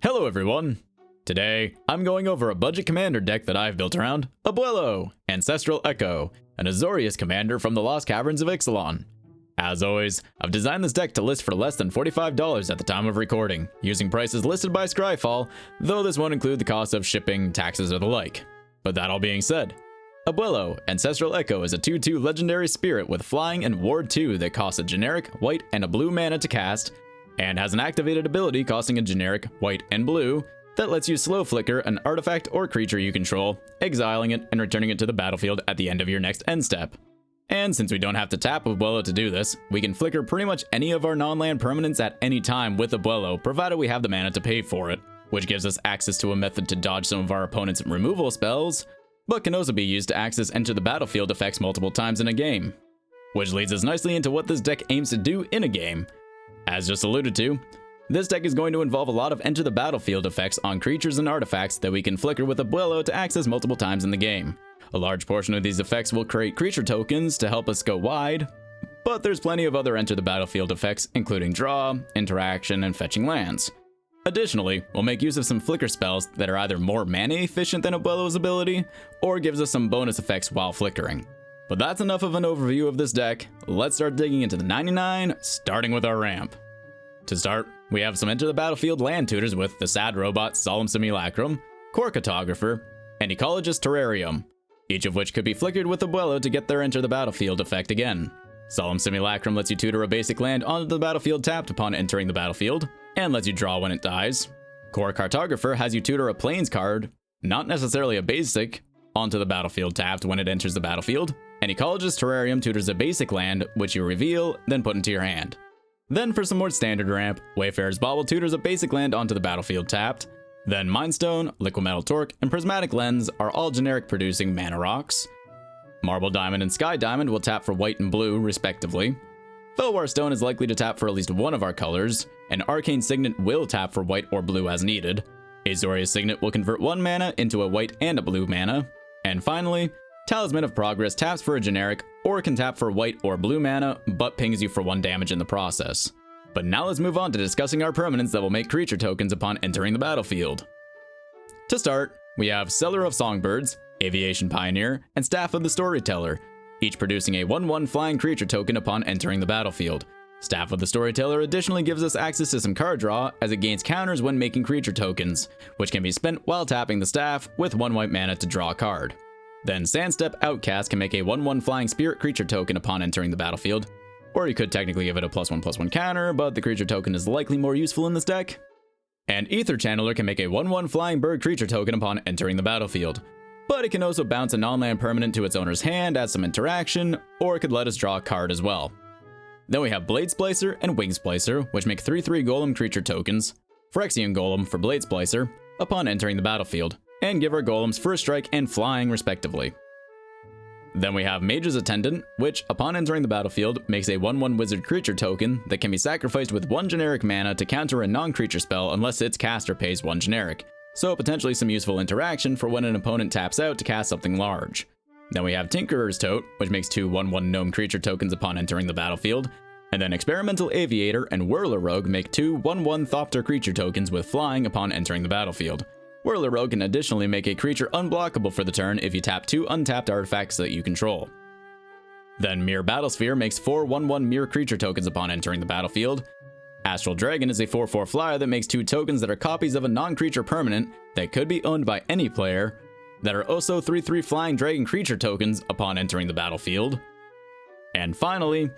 Hello everyone! Today, I'm going over a budget commander deck that I've built around Abuelo, Ancestral Echo, an Azorius commander from the Lost Caverns of Ixalan. As always, I've designed this deck to list for less than $45 at the time of recording, using prices listed by Scryfall, though this won't include the cost of shipping, taxes, or the like. But that all being said, Abuelo, Ancestral Echo is a 2/2 legendary spirit with flying and ward 2 that costs a generic white and a blue mana to cast, and has an activated ability costing a generic white and blue that lets you slow flicker an artifact or creature you control, exiling it and returning it to the battlefield at the end of your next end step. And since we don't have to tap Abuelo to do this, we can flicker pretty much any of our non-land permanents at any time with Abuelo, provided we have the mana to pay for it, which gives us access to a method to dodge some of our opponent's removal spells, but can also be used to access enter the battlefield effects multiple times in a game. Which leads us nicely into what this deck aims to do in a game. As just alluded to, this deck is going to involve a lot of enter the battlefield effects on creatures and artifacts that we can flicker with Abuelo to access multiple times in the game. A large portion of these effects will create creature tokens to help us go wide, but there's plenty of other enter the battlefield effects, including draw, interaction, and fetching lands. Additionally, we'll make use of some flicker spells that are either more mana efficient than Abuelo's ability, or gives us some bonus effects while flickering. But that's enough of an overview of this deck. Let's start digging into the 99, starting with our ramp. To start, we have some enter the battlefield land tutors with the Sad Robot Solemn Simulacrum, Core Cartographer, and Ecologist Terrarium, each of which could be flickered with Abuelo to get their enter the battlefield effect again. Solemn Simulacrum lets you tutor a basic land onto the battlefield tapped upon entering the battlefield, and lets you draw when it dies. Core Cartographer has you tutor a plains card, not necessarily a basic, onto the battlefield tapped when it enters the battlefield, and Ecologist Terrarium tutors a basic land, which you reveal, then put into your hand. Then for some more standard ramp, Wayfarer's Bauble tutors a basic land onto the battlefield tapped. Then Mindstone, Liquimetal Torque, and Prismatic Lens are all generic producing mana rocks. Marble Diamond and Sky Diamond will tap for white and blue, respectively. Felwar Stone is likely to tap for at least one of our colors, and Arcane Signet will tap for white or blue as needed. Azorius Signet will convert one mana into a white and a blue mana. And finally, Talisman of Progress taps for a generic, or can tap for white or blue mana, but pings you for 1 damage in the process. But now let's move on to discussing our permanents that will make creature tokens upon entering the battlefield. To start, we have Seller of Songbirds, Aviation Pioneer, and Staff of the Storyteller, each producing a 1/1 flying creature token upon entering the battlefield. Staff of the Storyteller additionally gives us access to some card draw, as it gains counters when making creature tokens, which can be spent while tapping the staff with 1 white mana to draw a card. Then Sandstep Outcast can make a 1/1 flying spirit creature token upon entering the battlefield, or you could technically give it a +1/+1 counter, but the creature token is likely more useful in this deck. And Aether Channeler can make a 1/1 flying bird creature token upon entering the battlefield, but it can also bounce a non-land permanent to its owner's hand as some interaction, or it could let us draw a card as well. Then we have Blade Splicer and Wing Splicer, which make 3/3 golem creature tokens, Phyrexian Golem for Blade Splicer, upon entering the battlefield, and give our golems first strike and flying respectively. Then we have Mage's Attendant, which, upon entering the battlefield, makes a 1/1 wizard creature token that can be sacrificed with 1 generic mana to counter a non-creature spell unless its caster pays 1 generic, so potentially some useful interaction for when an opponent taps out to cast something large. Then we have Tinkerer's Tote, which makes 2 1/1 gnome creature tokens upon entering the battlefield, and then Experimental Aviator and Whirler Rogue make 2 1/1 Thopter creature tokens with flying upon entering the battlefield. Whirler Rogue can additionally make a creature unblockable for the turn if you tap 2 untapped artifacts that you control. Then Mirror Battlesphere makes 4 1/1 mirror creature tokens upon entering the battlefield. Astral Dragon is a 4/4 flyer that makes 2 tokens that are copies of a non-creature permanent that could be owned by any player, that are also 3/3 flying dragon creature tokens upon entering the battlefield. And finally,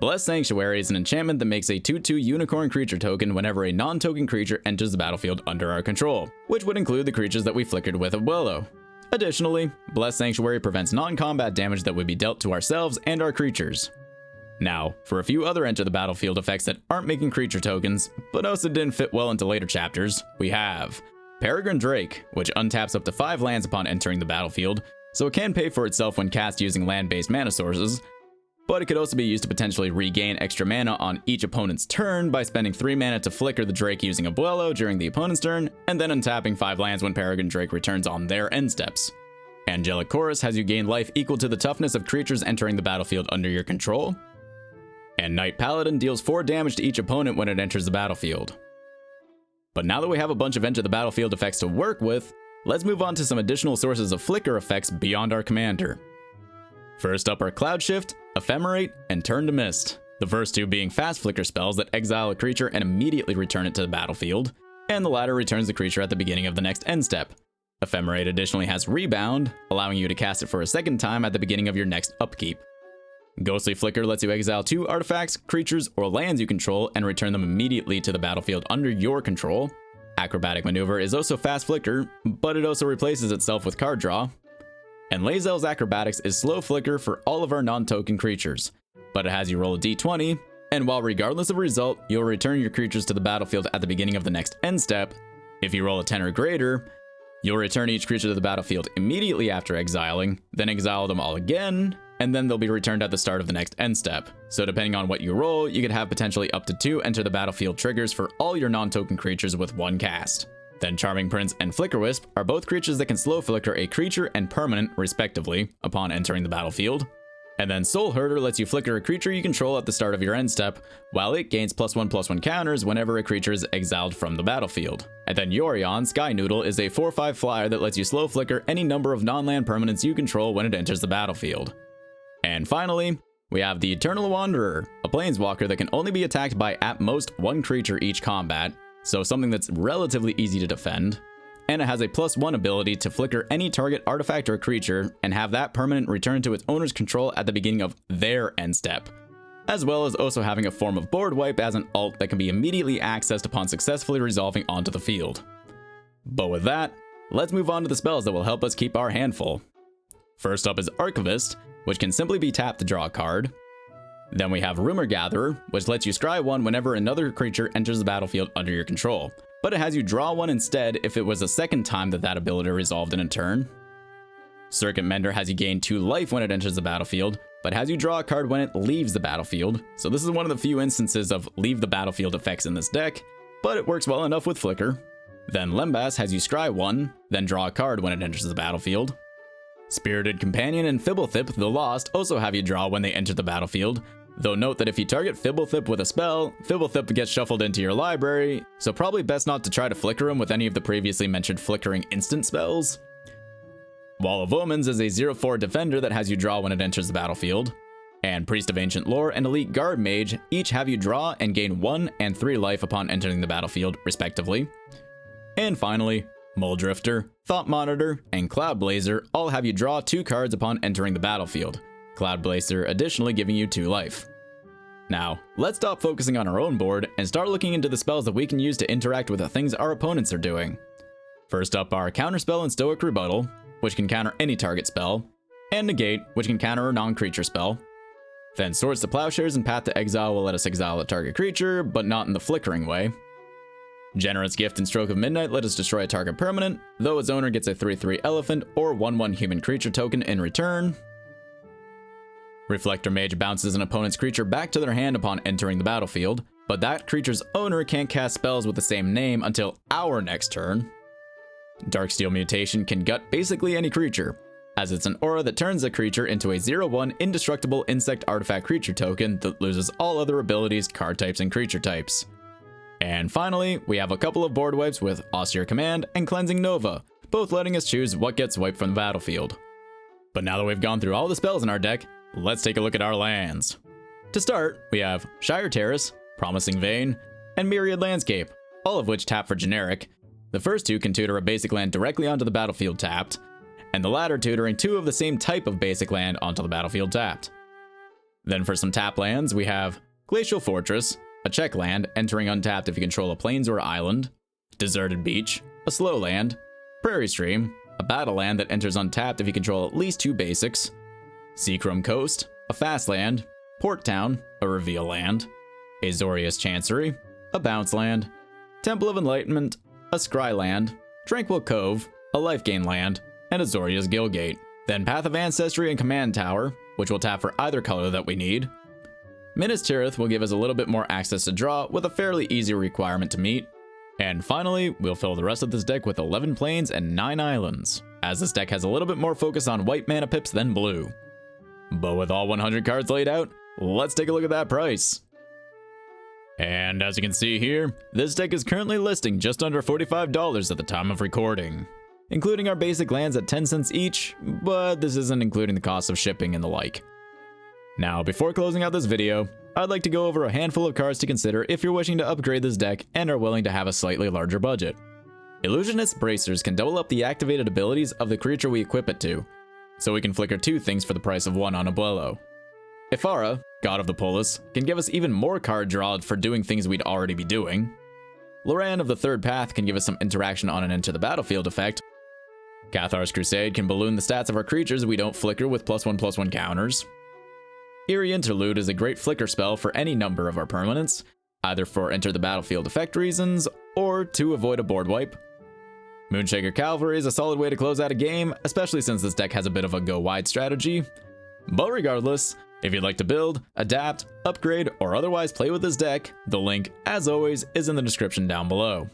Blessed Sanctuary is an enchantment that makes a 2/2 unicorn creature token whenever a non-token creature enters the battlefield under our control, which would include the creatures that we flickered with Abuelo. Additionally, Blessed Sanctuary prevents non-combat damage that would be dealt to ourselves and our creatures. Now, for a few other enter the battlefield effects that aren't making creature tokens, but also didn't fit well into later chapters, we have Peregrine Drake, which untaps up to 5 lands upon entering the battlefield, so it can pay for itself when cast using land-based mana sources, but it could also be used to potentially regain extra mana on each opponent's turn by spending 3 mana to flicker the Drake using Abuelo during the opponent's turn, and then untapping 5 lands when Peregrine Drake returns on their end steps. Angelic Chorus has you gain life equal to the toughness of creatures entering the battlefield under your control. And Knight Paladin deals 4 damage to each opponent when it enters the battlefield. But now that we have a bunch of enter the battlefield effects to work with, let's move on to some additional sources of flicker effects beyond our commander. First up are Cloud Shift, Ephemerate, and Turn to Mist, the first two being fast flicker spells that exile a creature and immediately return it to the battlefield, and the latter returns the creature at the beginning of the next end step. Ephemerate additionally has Rebound, allowing you to cast it for a second time at the beginning of your next upkeep. Ghostly Flicker lets you exile 2 artifacts, creatures, or lands you control and return them immediately to the battlefield under your control. Acrobatic Maneuver is also fast flicker, but it also replaces itself with card draw. And Lae'zel's Acrobatics is slow flicker for all of our non-token creatures, but it has you roll a d20, and while regardless of result, you'll return your creatures to the battlefield at the beginning of the next end step, if you roll a 10 or greater, you'll return each creature to the battlefield immediately after exiling, then exile them all again, and then they'll be returned at the start of the next end step. So depending on what you roll, you could have potentially up to 2 enter the battlefield triggers for all your non-token creatures with one cast. Then Charming Prince and Flicker Wisp are both creatures that can slow flicker a creature and permanent, respectively, upon entering the battlefield. And then Soul Herder lets you flicker a creature you control at the start of your end step, while it gains +1/+1 counters whenever a creature is exiled from the battlefield. And then Yorion Sky Noodle is a 4/5 flyer that lets you slow flicker any number of non-land permanents you control when it enters the battlefield. And finally, we have the Eternal Wanderer, a planeswalker that can only be attacked by at most 1 creature each combat, so something that's relatively easy to defend. And it has a +1 ability to flicker any target artifact or creature and have that permanent return to its owner's control at the beginning of their end step, as well as also having a form of board wipe as an alt that can be immediately accessed upon successfully resolving onto the field. But with that, let's move on to the spells that will help us keep our hand full. First up is Archivist, which can simply be tapped to draw a card. Then we have Rumor Gatherer, which lets you scry 1 whenever another creature enters the battlefield under your control, but it has you draw 1 instead if it was the second time that ability resolved in a turn. Circuit Mender has you gain 2 life when it enters the battlefield, but has you draw a card when it leaves the battlefield, so this is one of the few instances of leave the battlefield effects in this deck, but it works well enough with Flicker. Then Lembas has you scry 1, then draw a card when it enters the battlefield. Spirited Companion and Fibblethip the Lost also have you draw when they enter the battlefield, though note that if you target Fibblethip with a spell, Fibblethip gets shuffled into your library, so probably best not to try to flicker him with any of the previously mentioned flickering instant spells. Wall of Omens is a 0/4 defender that has you draw when it enters the battlefield, and Priest of Ancient Lore and Elite Guard Mage each have you draw and gain 1 and 3 life upon entering the battlefield, respectively. And finally, Muldrifter, Thought Monitor, and Cloudblazer all have you draw 2 cards upon entering the battlefield, Cloudblazer additionally giving you 2 life. Now, let's stop focusing on our own board and start looking into the spells that we can use to interact with the things our opponents are doing. First up are Counterspell and Stoic Rebuttal, which can counter any target spell, and Negate, which can counter a non-creature spell. Then Swords to Plowshares and Path to Exile will let us exile a target creature, but not in the flickering way. Generous Gift and Stroke of Midnight let us destroy a target permanent, though its owner gets a 3/3 elephant or 1/1 human creature token in return. Reflector Mage bounces an opponent's creature back to their hand upon entering the battlefield, but that creature's owner can't cast spells with the same name until our next turn. Darksteel Mutation can gut basically any creature, as it's an aura that turns a creature into a 0/1 indestructible insect artifact creature token that loses all other abilities, card types, and creature types. And finally, we have a couple of board wipes with Austere Command and Cleansing Nova, both letting us choose what gets wiped from the battlefield. But now that we've gone through all the spells in our deck, let's take a look at our lands. To start, we have Shire Terrace, Promising Vein, and Myriad Landscape, all of which tap for generic. The first two can tutor a basic land directly onto the battlefield tapped, and the latter tutoring 2 of the same type of basic land onto the battlefield tapped. Then for some tap lands, we have Glacial Fortress, a check land entering untapped if you control a plains or island, Deserted Beach, a slow land, Prairie Stream, a battle land that enters untapped if you control at least 2 basics, Seachrome Coast, a fast land, Port Town, a reveal land, Azorius Chancery, a bounce land, Temple of Enlightenment, a scry land, Tranquil Cove, a life gain land, and Azorius Guildgate. Then Path of Ancestry and Command Tower, which will tap for either color that we need. Minas Tirith will give us a little bit more access to draw with a fairly easy requirement to meet. And finally, we'll fill the rest of this deck with 11 plains and 9 islands, as this deck has a little bit more focus on white mana pips than blue. But with all 100 cards laid out, let's take a look at that price. And as you can see here, this deck is currently listing just under $45 at the time of recording, including our basic lands at 10 cents each, but this isn't including the cost of shipping and the like. Now, before closing out this video, I'd like to go over a handful of cards to consider if you're wishing to upgrade this deck and are willing to have a slightly larger budget. Illusionist Bracers can double up the activated abilities of the creature we equip it to, so we can flicker 2 things for the price of 1 on Abuelo. Ifara, God of the Polis, can give us even more card draw for doing things we'd already be doing. Loran of the Third Path can give us some interaction on an Enter the Battlefield effect. Cathar's Crusade can balloon the stats of our creatures we don't flicker with +1/+1 counters. Eerie Interlude is a great flicker spell for any number of our permanents, either for Enter the Battlefield effect reasons, or to avoid a board wipe. Moonshaker Cavalry is a solid way to close out a game, especially since this deck has a bit of a go-wide strategy. But regardless, if you'd like to build, adapt, upgrade, or otherwise play with this deck, the link, as always, is in the description down below.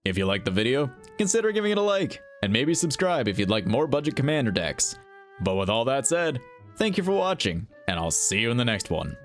If you liked the video, consider giving it a like, and maybe subscribe if you'd like more budget commander decks. But with all that said, thank you for watching, and I'll see you in the next one.